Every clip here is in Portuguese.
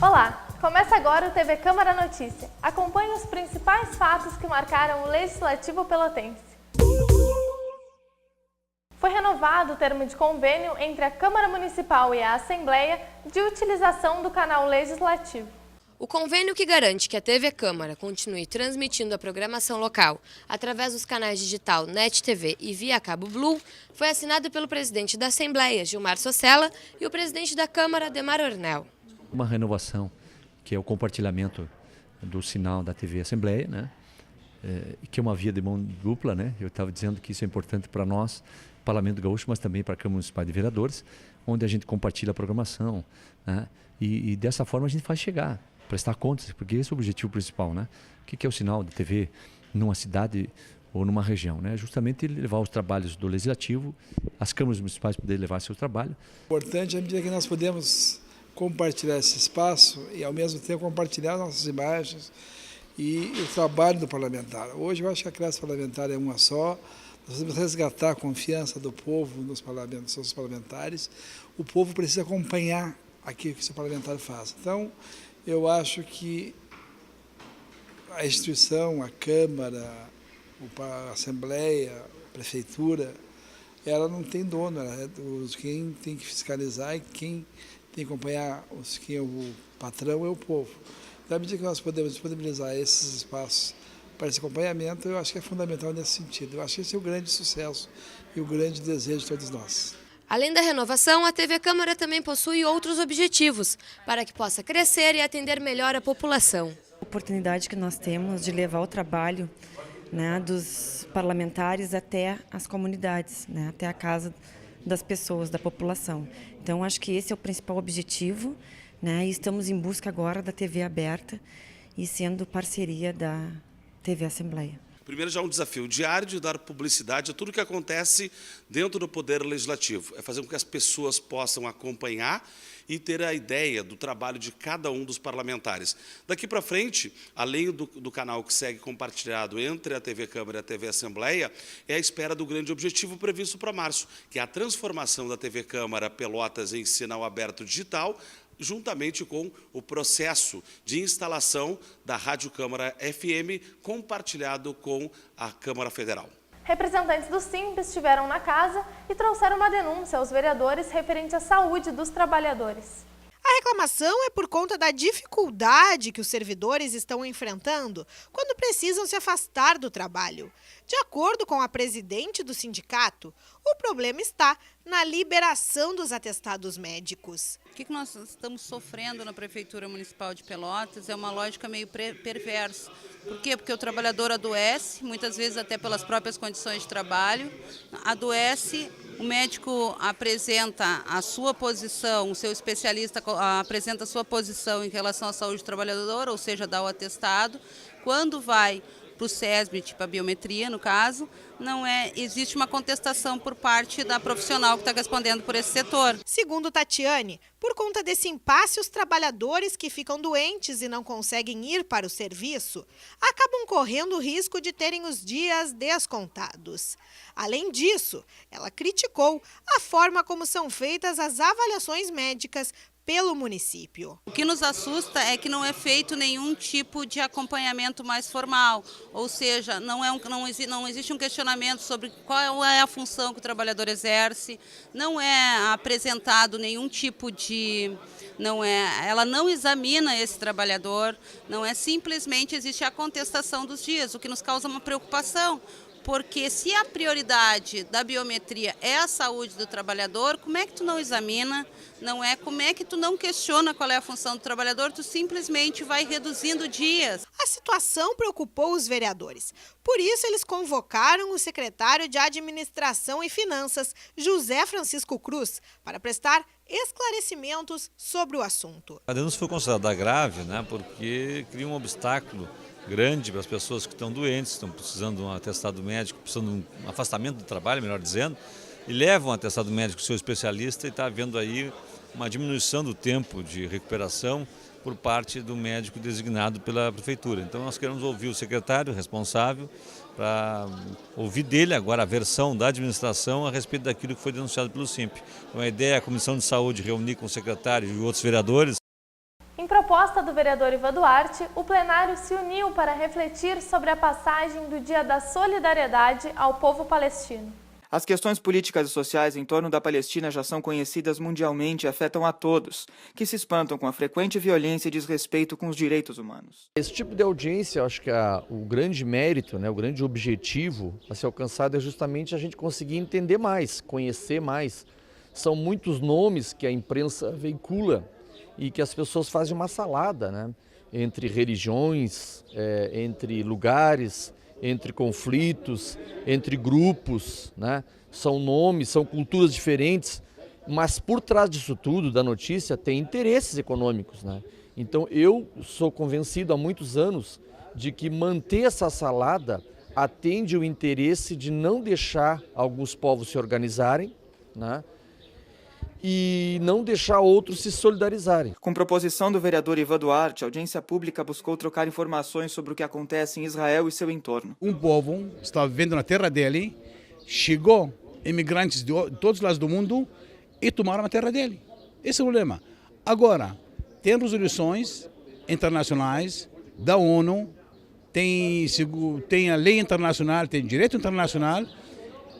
Olá, começa agora o TV Câmara Notícia. Acompanhe os principais fatos que marcaram o Legislativo pelotense. Foi renovado o termo de convênio entre a Câmara Municipal e a Assembleia de utilização do canal Legislativo. O convênio que garante que a TV Câmara continue transmitindo a programação local através dos canais digital NET TV e via Cabo Blue foi assinado pelo presidente da Assembleia, Gilmar Socella, e o presidente da Câmara, Demar Ornel. Uma renovação, que é o compartilhamento do sinal da TV Assembleia, né? Que é uma via de mão dupla, né? Eu estava dizendo que isso é importante para nós, Parlamento Gaúcho, mas também para a Câmara Municipal de Vereadores, onde a gente compartilha a programação, né? E dessa forma a gente faz chegar, prestar contas, porque esse é o objetivo principal, né? O que é o sinal de TV numa cidade ou numa região, né? Justamente levar os trabalhos do Legislativo, as câmaras municipais poderem levar seu trabalho. Importante à medida que nós podemos compartilhar esse espaço e ao mesmo tempo compartilhar nossas imagens e o trabalho do parlamentar. Hoje eu acho que a classe parlamentar é uma só, nós temos que resgatar a confiança do povo nos parlamentares, o povo precisa acompanhar aquilo que o seu parlamentar faz. Então, eu acho que a instituição, a Câmara, a Assembleia, a Prefeitura, ela não tem dono, quem tem que fiscalizar e quem tem que acompanhar, quem é o patrão é o povo. Então, à medida que nós podemos disponibilizar esses espaços para esse acompanhamento, eu acho que é fundamental nesse sentido. Eu acho que esse é o grande sucesso e o grande desejo de todos nós. Além da renovação, a TV Câmara também possui outros objetivos para que possa crescer e atender melhor a população. A oportunidade que nós temos de levar o trabalho, né, dos parlamentares até as comunidades, né, até a casa das pessoas, da população. Então, acho que esse é o principal objetivo, né, e estamos em busca agora da TV aberta e sendo parceria da TV Assembleia. Primeiro, já é um desafio diário de dar publicidade a tudo que acontece dentro do Poder Legislativo. É fazer com que as pessoas possam acompanhar e ter a ideia do trabalho de cada um dos parlamentares. Daqui para frente, além do canal que segue compartilhado entre a TV Câmara e a TV Assembleia, é a espera do grande objetivo previsto para março, que é a transformação da TV Câmara Pelotas em sinal aberto digital, juntamente com o processo de instalação da Rádio Câmara FM, compartilhado com a Câmara Federal. Representantes do SIMB estiveram na casa e trouxeram uma denúncia aos vereadores referente à saúde dos trabalhadores. A reclamação é por conta da dificuldade que os servidores estão enfrentando quando precisam se afastar do trabalho. De acordo com a presidente do sindicato, o problema está na liberação dos atestados médicos. O que nós estamos sofrendo na Prefeitura Municipal de Pelotas é uma lógica meio perversa. Por quê? Porque o trabalhador adoece, muitas vezes até pelas próprias condições de trabalho, adoece, o médico apresenta a sua posição, o seu especialista apresenta a sua posição em relação à saúde do trabalhador, ou seja, dá o atestado. Quando vai para o SESB, tipo a biometria no caso, existe uma contestação por parte da profissional que está respondendo por esse setor. Segundo Tatiane, por conta desse impasse, os trabalhadores que ficam doentes e não conseguem ir para o serviço acabam correndo o risco de terem os dias descontados. Além disso, ela criticou a forma como são feitas as avaliações médicas pelo município. O que nos assusta é que não é feito nenhum tipo de acompanhamento mais formal, ou seja, não existe um questionamento sobre qual é a função que o trabalhador exerce, não é apresentado nenhum tipo de... ela não examina esse trabalhador, não é simplesmente existe a contestação dos dias, o que nos causa uma preocupação. Porque se a prioridade da biometria é a saúde do trabalhador, como é que tu não examina? Como é que tu não questiona qual é a função do trabalhador? Tu simplesmente vai reduzindo dias. A situação preocupou os vereadores. Por isso, eles convocaram o secretário de Administração e Finanças, José Francisco Cruz, para prestar esclarecimentos sobre o assunto. A denúncia foi considerada grave, né, porque cria um obstáculo grande para as pessoas que estão doentes, estão precisando de um atestado médico, precisando de um afastamento do trabalho, melhor dizendo, e levam um atestado médico ao seu especialista e está havendo aí uma diminuição do tempo de recuperação por parte do médico designado pela Prefeitura. Então nós queremos ouvir o secretário responsável para ouvir dele agora a versão da administração a respeito daquilo que foi denunciado pelo SIMP. Então a ideia é a Comissão de Saúde reunir com o secretário e outros vereadores. Em Em proposta do vereador Ivan Duarte, o plenário se uniu para refletir sobre a passagem do Dia da Solidariedade ao povo palestino. As questões políticas e sociais em torno da Palestina já são conhecidas mundialmente e afetam a todos, que se espantam com a frequente violência e desrespeito com os direitos humanos. Esse tipo de audiência, eu acho que o grande mérito, o grande objetivo a ser alcançado é justamente a gente conseguir entender mais, conhecer mais. São muitos nomes que a imprensa veicula e que as pessoas fazem uma salada, entre religiões, entre lugares, entre conflitos, entre grupos, São nomes, são culturas diferentes, mas por trás disso tudo, da notícia, tem interesses econômicos, Então eu sou convencido há muitos anos de que manter essa salada atende o interesse de não deixar alguns povos se organizarem, e não deixar outros se solidarizarem. Com proposição do vereador Ivan Duarte, a audiência pública buscou trocar informações sobre o que acontece em Israel e seu entorno. Um povo estava vivendo na terra dele, chegou imigrantes de todos os lados do mundo e tomaram a terra dele. Esse é o problema. Agora, tem resoluções internacionais da ONU, tem a lei internacional, tem direito internacional,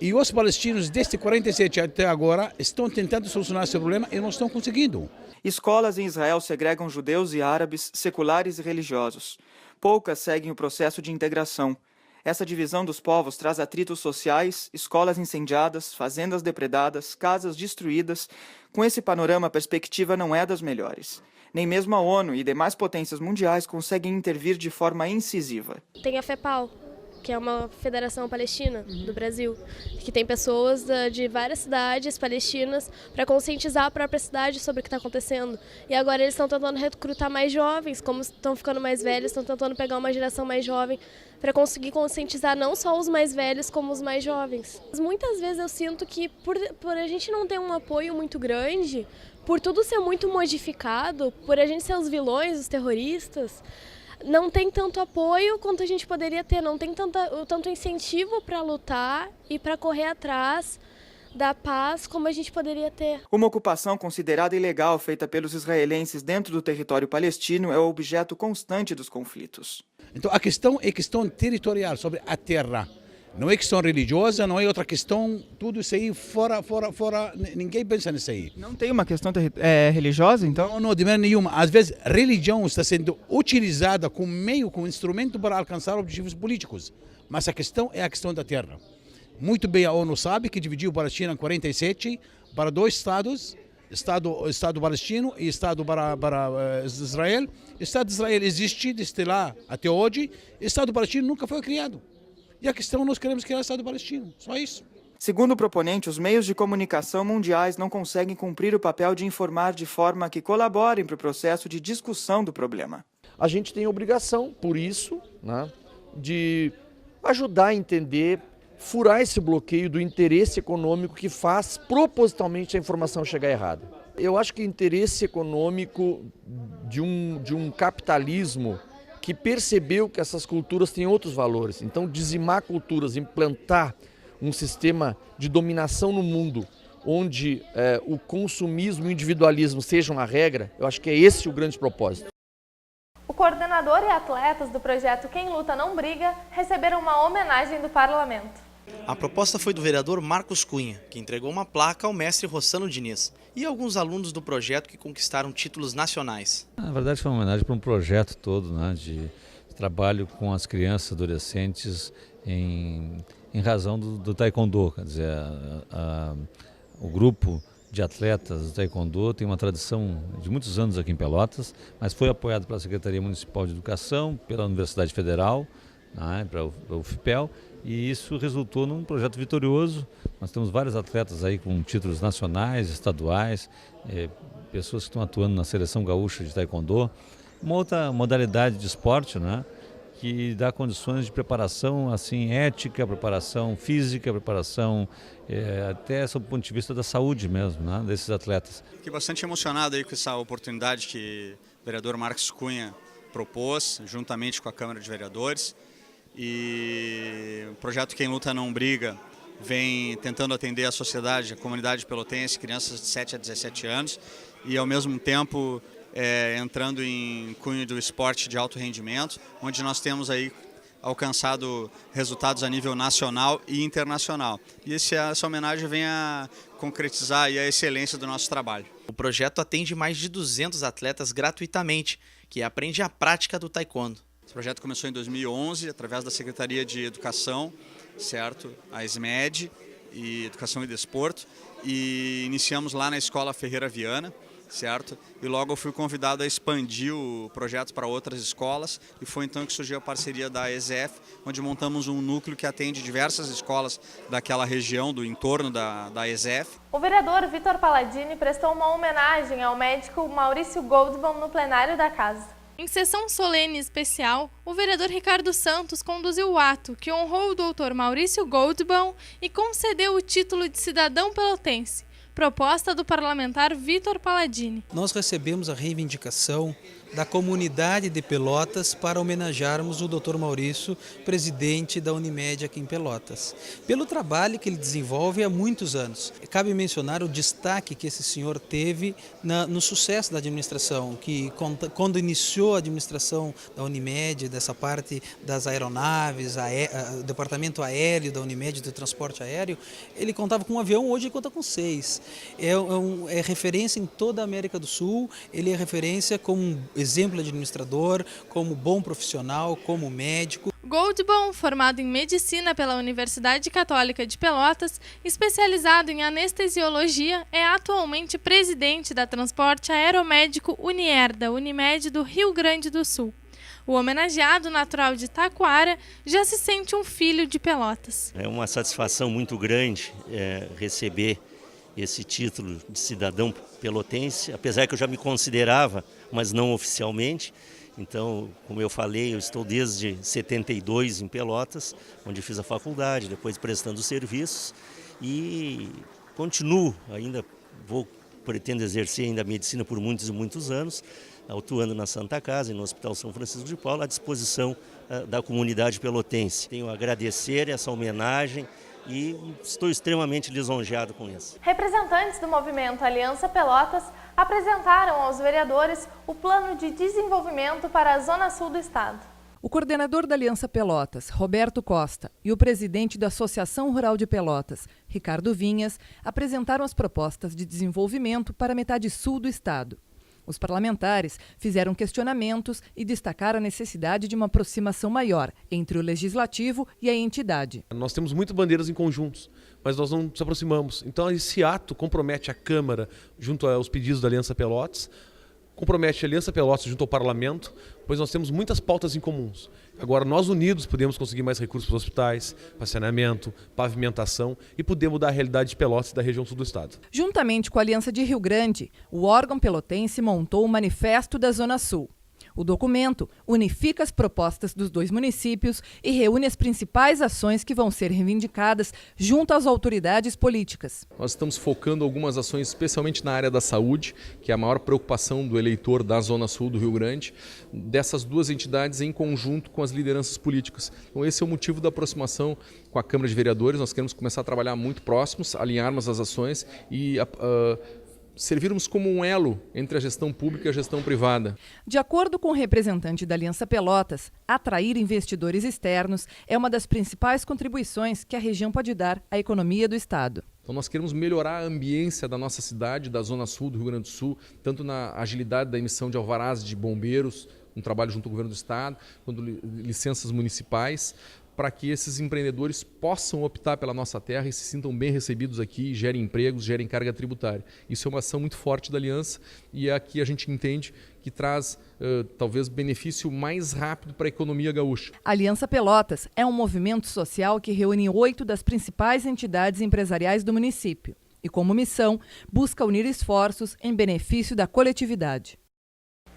e os palestinos, desde 47 até agora, estão tentando solucionar esse problema e não estão conseguindo. Escolas em Israel segregam judeus e árabes, seculares e religiosos. Poucas seguem o processo de integração. Essa divisão dos povos traz atritos sociais, escolas incendiadas, fazendas depredadas, casas destruídas. Com esse panorama, a perspectiva não é das melhores. Nem mesmo a ONU e demais potências mundiais conseguem intervir de forma incisiva. Tem a FEPAL, que é uma federação palestina do Brasil, que tem pessoas de várias cidades palestinas para conscientizar a própria cidade sobre o que está acontecendo. E agora eles estão tentando recrutar mais jovens, como estão ficando mais velhos, estão tentando pegar uma geração mais jovem para conseguir conscientizar não só os mais velhos, como os mais jovens. Muitas vezes eu sinto que por a gente não ter um apoio muito grande, por tudo ser muito modificado, por a gente ser os vilões, os terroristas, não tem tanto apoio quanto a gente poderia ter, não tem tanto incentivo para lutar e para correr atrás da paz como a gente poderia ter. Uma ocupação considerada ilegal feita pelos israelenses dentro do território palestino é o objeto constante dos conflitos. Então a questão é questão territorial, sobre a terra. Não é questão religiosa, não é outra questão, tudo isso aí fora, ninguém pensa nisso aí. Não tem uma questão religiosa, então? Não, de maneira nenhuma. Às vezes, religião está sendo utilizada como instrumento para alcançar objetivos políticos. Mas a questão é a questão da terra. Muito bem a ONU sabe que dividiu a Palestina em 47 para dois estados, Estado palestino e Estado para Israel. O Estado de Israel existe desde lá até hoje, o Estado palestino nunca foi criado. E a questão, nós queremos criar o Estado palestino, só isso. Segundo o proponente, os meios de comunicação mundiais não conseguem cumprir o papel de informar de forma que colaborem para o processo de discussão do problema. A gente tem obrigação, por isso, de ajudar a entender, furar esse bloqueio do interesse econômico que faz propositalmente a informação chegar errada. Eu acho que o interesse econômico de um capitalismo que percebeu que essas culturas têm outros valores. Então, dizimar culturas, implantar um sistema de dominação no mundo, onde o consumismo e o individualismo sejam a regra, eu acho que é esse o grande propósito. O coordenador e atletas do projeto Quem Luta Não Briga receberam uma homenagem do parlamento. A proposta foi do vereador Marcos Cunha, que entregou uma placa ao mestre Rossano Diniz e alguns alunos do projeto que conquistaram títulos nacionais. Na verdade foi uma homenagem para um projeto todo, de trabalho com as crianças e adolescentes em razão do taekwondo. Quer dizer, o grupo de atletas do taekwondo tem uma tradição de muitos anos aqui em Pelotas, mas foi apoiado pela Secretaria Municipal de Educação, pela Universidade Federal, para o UFPEL, e isso resultou num projeto vitorioso. Nós temos vários atletas aí com títulos nacionais, estaduais, pessoas que estão atuando na seleção gaúcha de taekwondo. Uma outra modalidade de esporte, que dá condições de preparação assim, ética, preparação física, preparação até sob o ponto de vista da saúde mesmo, desses atletas. Fiquei bastante emocionado aí com essa oportunidade que o vereador Marcos Cunha propôs, juntamente com a Câmara de Vereadores. E o projeto Quem Luta Não Briga vem tentando atender a sociedade, a comunidade pelotense, crianças de 7 a 17 anos, e ao mesmo tempo entrando em cunho do esporte de alto rendimento, onde nós temos aí alcançado resultados a nível nacional e internacional. E essa homenagem vem a concretizar aí a excelência do nosso trabalho. O projeto atende mais de 200 atletas gratuitamente, que aprendem a prática do taekwondo. Esse projeto começou em 2011, através da Secretaria de Educação, certo? A SMED, e Educação e Desporto, e iniciamos lá na Escola Ferreira Viana, certo? E logo eu fui convidado a expandir o projeto para outras escolas, e foi então que surgiu a parceria da ESEF, onde montamos um núcleo que atende diversas escolas daquela região, do entorno da ESEF. O vereador Vitor Palladini prestou uma homenagem ao médico Maurício Goldbaum no plenário da Casa. Em sessão solene especial, o vereador Ricardo Santos conduziu o ato que honrou o doutor Maurício Goldbaum e concedeu o título de cidadão pelotense, proposta do parlamentar Vitor Palladini. Nós recebemos a reivindicação da comunidade de Pelotas para homenagearmos o Dr. Maurício, presidente da Unimed aqui em Pelotas, pelo trabalho que ele desenvolve há muitos anos. Cabe mencionar o destaque que esse senhor teve no sucesso da administração, que quando iniciou a administração da Unimed, dessa parte das aeronaves, o departamento aéreo da Unimed, do transporte aéreo, ele contava com um avião, hoje ele conta com 6. É referência em toda a América do Sul, ele é referência como exemplo de administrador, como bom profissional, como médico. Goldbaum, formado em medicina pela Universidade Católica de Pelotas, especializado em anestesiologia, é atualmente presidente da Transporte Aeromédico Unierda, Unimed do Rio Grande do Sul. O homenageado, natural de Taquara, já se sente um filho de Pelotas. É uma satisfação muito grande receber esse título de cidadão pelotense, apesar que eu já me considerava, mas não oficialmente. Então, como eu falei, eu estou desde 72 em Pelotas, onde fiz a faculdade, depois prestando serviços, e continuo ainda, pretendo exercer ainda a medicina por muitos e muitos anos, atuando na Santa Casa e no Hospital São Francisco de Paula, à disposição da comunidade pelotense. Tenho a agradecer essa homenagem e estou extremamente lisonjeado com isso. Representantes do movimento Aliança Pelotas apresentaram aos vereadores o plano de desenvolvimento para a Zona Sul do Estado. O coordenador da Aliança Pelotas, Roberto Costa, e o presidente da Associação Rural de Pelotas, Ricardo Vinhas, apresentaram as propostas de desenvolvimento para a metade sul do estado. Os parlamentares fizeram questionamentos e destacaram a necessidade de uma aproximação maior entre o legislativo e a entidade. Nós temos muitas bandeiras em conjuntos, mas nós não nos aproximamos. Então esse ato compromete a Câmara junto aos pedidos da Aliança Pelotas, compromete a Aliança Pelotas junto ao Parlamento, pois nós temos muitas pautas em comuns. Agora, nós unidos podemos conseguir mais recursos para os hospitais, para saneamento, pavimentação e poder mudar a realidade de Pelotas e da região sul do estado. Juntamente com a Aliança de Rio Grande, o órgão pelotense montou o Manifesto da Zona Sul. O documento unifica as propostas dos dois municípios e reúne as principais ações que vão ser reivindicadas junto às autoridades políticas. Nós estamos focando algumas ações, especialmente na área da saúde, que é a maior preocupação do eleitor da Zona Sul do Rio Grande, dessas duas entidades em conjunto com as lideranças políticas. Então esse é o motivo da aproximação com a Câmara de Vereadores. Nós queremos começar a trabalhar muito próximos, alinharmos as ações e servirmos como um elo entre a gestão pública e a gestão privada. De acordo com o representante da Aliança Pelotas, atrair investidores externos é uma das principais contribuições que a região pode dar à economia do estado. Então nós queremos melhorar a ambiência da nossa cidade, da Zona Sul do Rio Grande do Sul, tanto na agilidade da emissão de alvarás de bombeiros, um trabalho junto ao governo do estado, quanto licenças municipais, para que esses empreendedores possam optar pela nossa terra e se sintam bem recebidos aqui, gerem empregos, gerem carga tributária. Isso é uma ação muito forte da Aliança e é aqui a gente entende que traz talvez benefício mais rápido para a economia gaúcha. A Aliança Pelotas é um movimento social que reúne 8 das principais entidades empresariais do município e, como missão, busca unir esforços em benefício da coletividade.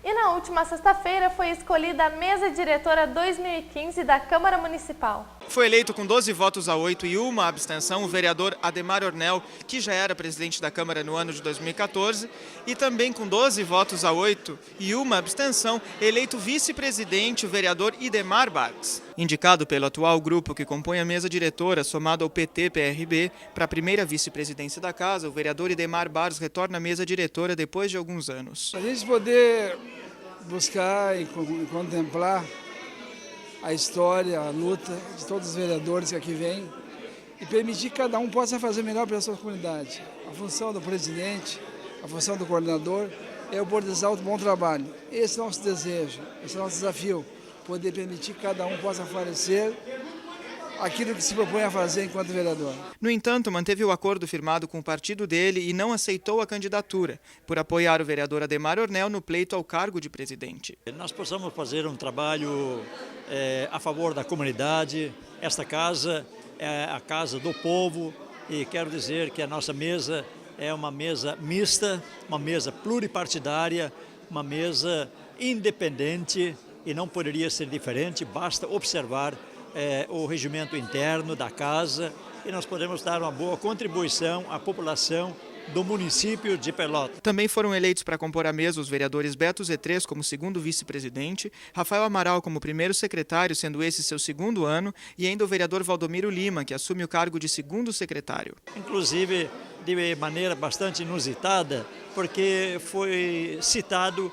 E na última sexta-feira foi escolhida a mesa diretora 2015 da Câmara Municipal. Foi eleito com 12 votos a 8 e uma abstenção o vereador Ademar Ornel, que já era presidente da Câmara no ano de 2014, e também com 12 votos a 8 e uma abstenção, eleito vice-presidente o vereador Idemar Barros. Indicado pelo atual grupo que compõe a mesa diretora, somado ao PT-PRB, para a primeira vice-presidência da casa, o vereador Idemar Barros retorna à mesa diretora depois de alguns anos. A gente poder buscar e contemplar a história, a luta de todos os vereadores que aqui vêm e permitir que cada um possa fazer melhor para a sua comunidade. A função do presidente, a função do coordenador é oportunizar um bom trabalho. Esse é o nosso desejo, esse é o nosso desafio, poder permitir que cada um possa falecer aquilo que se propõe a fazer enquanto vereador. No entanto, manteve o acordo firmado com o partido dele e não aceitou a candidatura, por apoiar o vereador Ademar Ornel no pleito ao cargo de presidente. Nós possamos fazer um trabalho a favor da comunidade. Esta casa é a casa do povo e quero dizer que a nossa mesa é uma mesa mista, uma mesa pluripartidária, uma mesa independente e não poderia ser diferente, basta observar o regimento interno da casa e nós podemos dar uma boa contribuição à população do município de Pelotas. Também foram eleitos para compor a mesa os vereadores Beto Z3 como segundo vice-presidente, Rafael Amaral como primeiro secretário, sendo esse seu segundo ano, e ainda o vereador Valdomiro Lima, que assume o cargo de segundo secretário. Inclusive, de maneira bastante inusitada, porque foi citado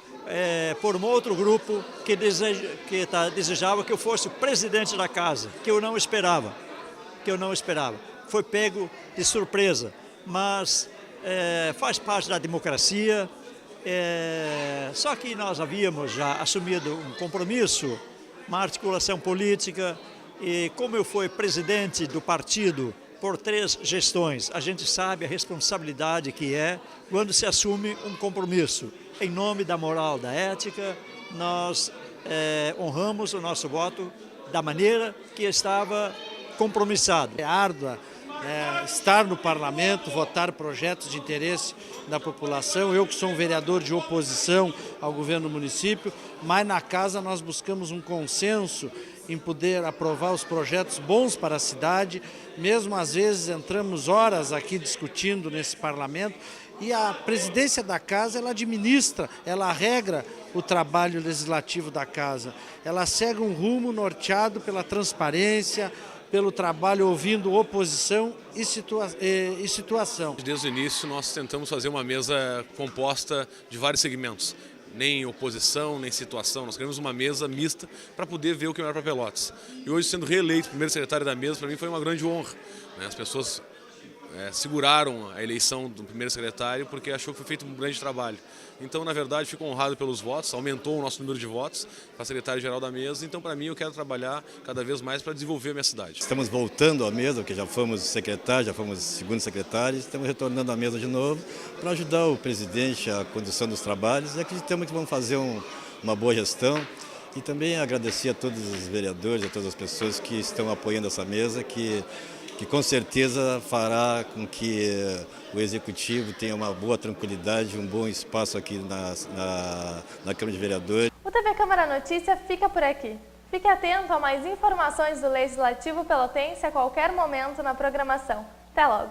por um outro grupo que desejava que eu fosse o presidente da casa, que eu não esperava. Foi pego de surpresa, mas faz parte da democracia. Só que nós havíamos já assumido um compromisso, uma articulação política, e como eu fui presidente do partido por 3 gestões, a gente sabe a responsabilidade que é quando se assume um compromisso. Em nome da moral, da ética, nós honramos o nosso voto da maneira que estava compromissado. É árdua estar no parlamento, votar projetos de interesse da população. Eu que sou um vereador de oposição ao governo do município, mas na casa nós buscamos um consenso em poder aprovar os projetos bons para a cidade. Mesmo às vezes entramos horas aqui discutindo nesse parlamento e a presidência da casa ela administra, ela regra o trabalho legislativo da casa. Ela segue um rumo norteado pela transparência, pelo trabalho ouvindo oposição e situação. Desde o início nós tentamos fazer uma mesa composta de vários segmentos. Nem oposição, nem situação. Nós queremos uma mesa mista para poder ver o que é melhor para Pelotas. E hoje, sendo reeleito primeiro secretário da mesa, para mim foi uma grande honra. As pessoas seguraram a eleição do primeiro secretário porque achou que foi feito um grande trabalho. Então, na verdade, fico honrado pelos votos, aumentou o nosso número de votos para secretário-geral da mesa. Então, para mim, eu quero trabalhar cada vez mais para desenvolver a minha cidade. Estamos voltando à mesa, porque já fomos secretário, já fomos segundo secretário, estamos retornando à mesa de novo para ajudar o presidente a condução dos trabalhos e acreditamos que vamos fazer uma boa gestão. E também agradecer a todos os vereadores, a todas as pessoas que estão apoiando essa mesa, que com certeza fará com que o Executivo tenha uma boa tranquilidade, um bom espaço aqui na Câmara de Vereadores. O TV Câmara Notícia fica por aqui. Fique atento a mais informações do Legislativo Pelotense a qualquer momento na programação. Até logo!